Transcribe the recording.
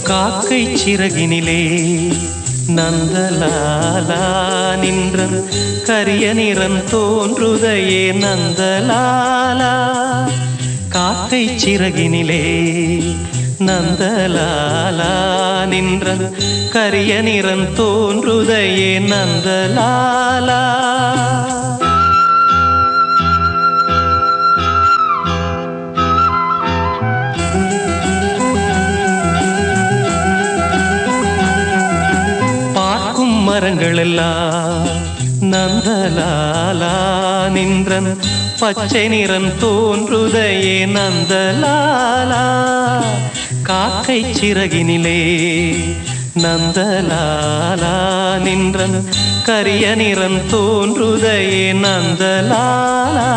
காக்கை சிறகினிலே நந்தலாலா நின்றன் கரிய நிறம் தோன்றுதையே நந்தலாலா. காக்கை சிறகினிலே நந்தலாலா நின்றன் கரிய நிறம் தோன்றுதையே நந்தலாலா. மரங்களெல்லாம் நந்தலாலா நின்றன் பச்சை நிறம் தோன்றுதையே நந்தலாலா. காக்கை சிறகினிலே நந்தலாலா நின்றன் கரிய நிறம் தோன்றுதையே நந்தலாலா.